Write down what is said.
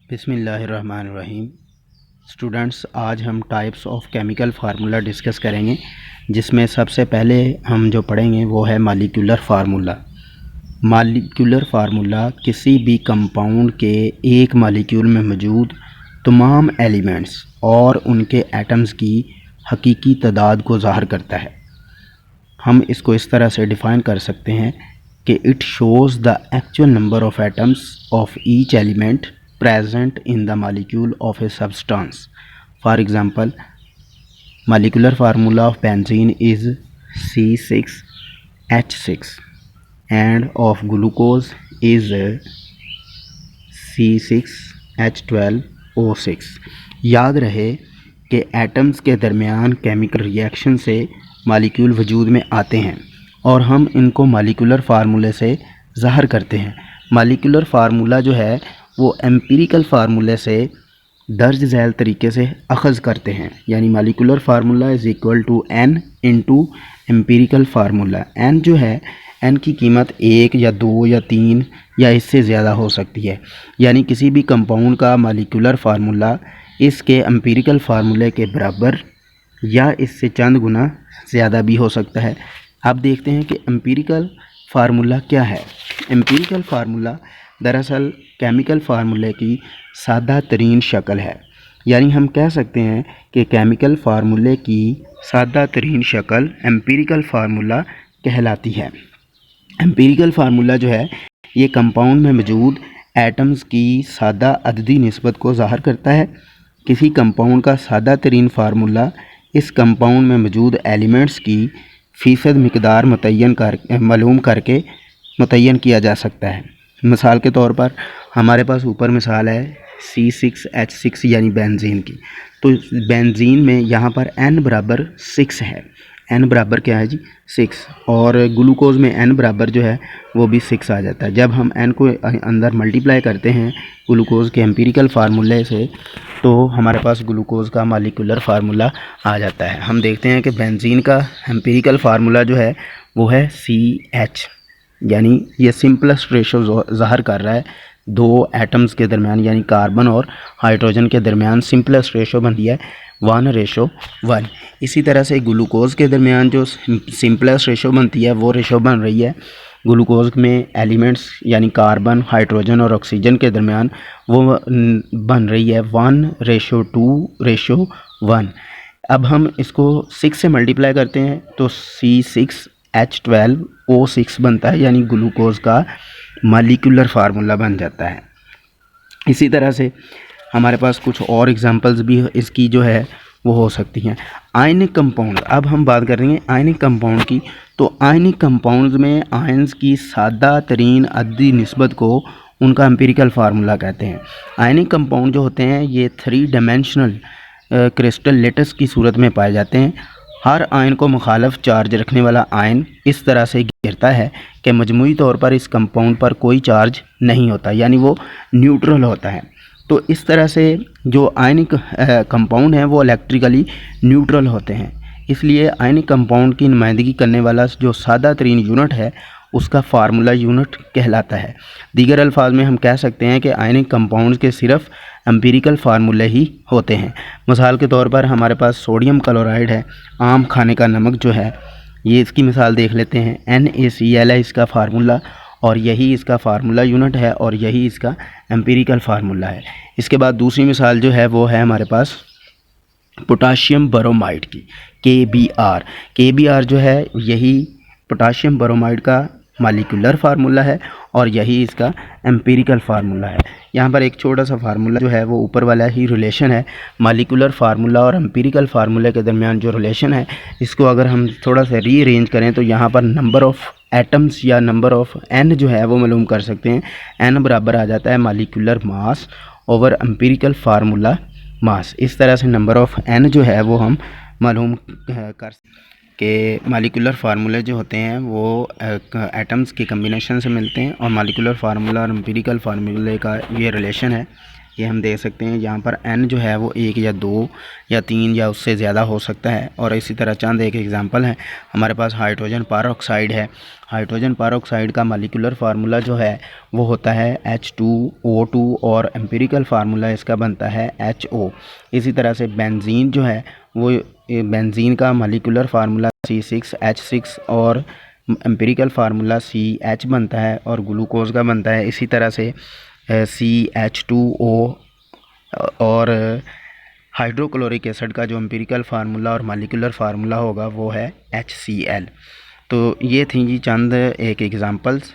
बिस्मिल्लाहिर्रहमानिर्रहीम। स्टूडेंट्स, आज हम types of chemical formula discuss करेंगे, जिसमें सबसे पहले हम जो पढ़ेंगे वो है मॉलिक्यूलर फार्मूला। मॉलिक्यूलर फार्मूला किसी भी कंपाउंड के एक मॉलिक्यूल में मौजूद तमाम एलिमेंट्स और उनके एटम्स की हकीकी तादाद को ज़ाहिर करता है। हम इसको इस तरह से डिफ़ाइन कर सकते हैं कि it shows the actual number of atoms of each element present in the molecule of a substance. For example, molecular formula of benzene is C6H6 and of glucose is C6H12O6। याद रहे कि atoms के दरमियान chemical reaction से molecule वजूद में आते हैं और हम इनको मॉलिक्यूलर फार्मूले से ज़ाहिर करते हैं। मॉलिक्यूलर फार्मूला जो है वो एम्पिरिकल फार्मूले से दर्ज झैल तरीके से अखज़ करते हैं, यानी molecular formula is equal to n into empirical formula. n जो है, n की कीमत 1 या 2 या 3 या इससे ज़्यादा हो सकती है, यानी किसी भी कंपाउंड का मॉलिक्यूलर फार्मूला इसके एम्पिरिकल फार्मूले के बराबर या इससे चंद गुना ज़्यादा भी हो सकता है। अब देखते हैं कि एम्पिरिकल फार्मूला क्या है। एम्पिरिकल फार्मूला दरअसल केमिकल फार्मूले की सादा तरीन शक्ल है, यानी हम कह सकते हैं कि केमिकल फार्मूले की सादा तरीन शक्ल एम्पिरिकल फार्मूला कहलाती है। एम्पिरिकल फार्मूला जो है ये कंपाउंड में मौजूद एटम्स की सादा अददी निस्बत को ज़ाहिर करता है। किसी कंपाउंड का सादा तरीन फार्मूला इस कंपाउंड में मौजूद एलिमेंट्स की फ़ीसद मिकदार मालूम करके मुतय्यन किया जा सकता है। मिसाल के तौर पर हमारे पास ऊपर मिसाल है C6H6 यानी बेंजीन की। तो बेंजीन में यहाँ पर n बराबर 6 है। n बराबर क्या है जी? 6। और ग्लूकोज में n बराबर जो है वो भी 6 आ जाता है। जब हम n को अंदर मल्टीप्लाई करते हैं ग्लूकोज के एम्पिरिकल फार्मूले से, तो हमारे पास ग्लूकोज का मॉलिक्यूलर फार्मूला आ जाता है। हम देखते हैं कि बेंजीन का एम्पिरिकल फार्मूला जो है वो है CH, यानी ये सिंपलेस्ट रेशो ज़ाहिर कर रहा है दो एटम्स के दरमियान, यानी कार्बन और हाइड्रोजन के दरमियान सिंपलेस्ट रेशो बनती है 1:1। इसी तरह से ग्लूकोज के दरमियान जो सिंपलेस्ट रेशो बनती है वो रेशो बन रही है ग्लूकोज में एलिमेंट्स यानी कार्बन, हाइड्रोजन और ऑक्सीजन के दरमियान, वो बन रही है 1:2:1। अब हम इसको 6 से मल्टीप्लाई करते हैं तो C6H12O6 बनता है, यानी ग्लूकोज का मॉलिक्यूलर फार्मूला बन जाता है। इसी तरह से हमारे पास कुछ और एग्जांपल्स भी इसकी जो है वो हो सकती हैं। आयनिक कंपाउंड, अब हम बात कर रहे हैं आयनिक कंपाउंड की। तो आयनिक कंपाउंड्स में आयंस की सादा तरीन अददी निस्बत को उनका एम्पिरिकल फार्मूला कहते हैं। आयनिक कंपाउंड जो होते हैं ये 3 डायमेंशनल क्रिस्टल लेटस की सूरत में पाए जाते हैं। हर आयन को मुखालफ चार्ज रखने वाला आयन इस तरह से घेरता है कि मजमूई तौर पर इस कंपाउंड पर कोई चार्ज नहीं होता, यानी वो न्यूट्रल होता है। तो इस तरह से जो आयनिक कंपाउंड हैं वो इलेक्ट्रिकली न्यूट्रल होते हैं। इसलिए आयनिक कंपाउंड की नुमाइंदगी करने वाला जो सादा तरीन यूनिट है उसका फार्मूला यूनिट कहलाता है। दीगर अल्फाज में हम कह सकते हैं कि आयनिक कंपाउंड्स के सिर्फ एम्पिरिकल फार्मूले ही होते हैं। मिसाल के तौर पर हमारे पास सोडियम क्लोराइड है, आम खाने का नमक जो है, ये इसकी मिसाल देख लेते हैं। NaCl है इसका फार्मूला, और यही इसका फार्मूला यूनिट है और यही इसका एम्पिरिकल फार्मूला है। इसके बाद दूसरी मिसाल जो है वो है हमारे पास पोटाशियम ब्रोमाइड की, KBr जो है यही पोटाशियम ब्रोमाइड का मॉलिक्यूलर फार्मूला है और यही इसका एम्पिरिकल फार्मूला है। यहाँ पर एक छोटा सा फार्मूला जो है वो ऊपर वाला ही रिलेशन है। मॉलिक्यूलर फार्मूला और एम्पिरिकल फार्मूले के दरमियान जो रिलेशन है, इसको अगर हम थोड़ा सा रीअरेंज करें तो यहाँ पर नंबर ऑफ़ एटम्स या नंबर ऑफ़ n जो है वो मालूम कर सकते हैं। n बराबर आ जाता है molecular mass over empirical formula mass. इस तरह से नंबर ऑफ़ n जो है वो हम मालूम कर कि मॉलिक्यूलर फार्मूले जो होते हैं वो एटम्स के कम्बिनेशन से मिलते हैं, और मॉलिक्यूलर फार्मूला और एम्पिरिकल फार्मूले का ये रिलेशन है ये हम देख सकते हैं। यहाँ पर n जो है वो 1 या 2 या 3 या उससे ज़्यादा हो सकता है। और इसी तरह चंद एक एग्जांपल है, हमारे पास हाइड्रोजन परऑक्साइड है। हाइड्रोजन परऑक्साइड का मॉलिक्यूलर फार्मूला जो है वो होता है H2O2 और एम्पिरिकल फार्मूला इसका बनता है HO। इसी तरह से बेंजीन जो है वो बेंजीन का मॉलिक्यूलर फार्मूला C6H6 और एम्पिरिकल फार्मूला CH बनता है, और ग्लूकोज का बनता है इसी तरह से CH2O। और हाइड्रोक्लोरिक एसिड का जो एम्पिरिकल फार्मूला और मॉलिक्यूलर फार्मूला होगा वो है HCl। तो ये थी जी चंद एक एग्ज़ाम्पल्स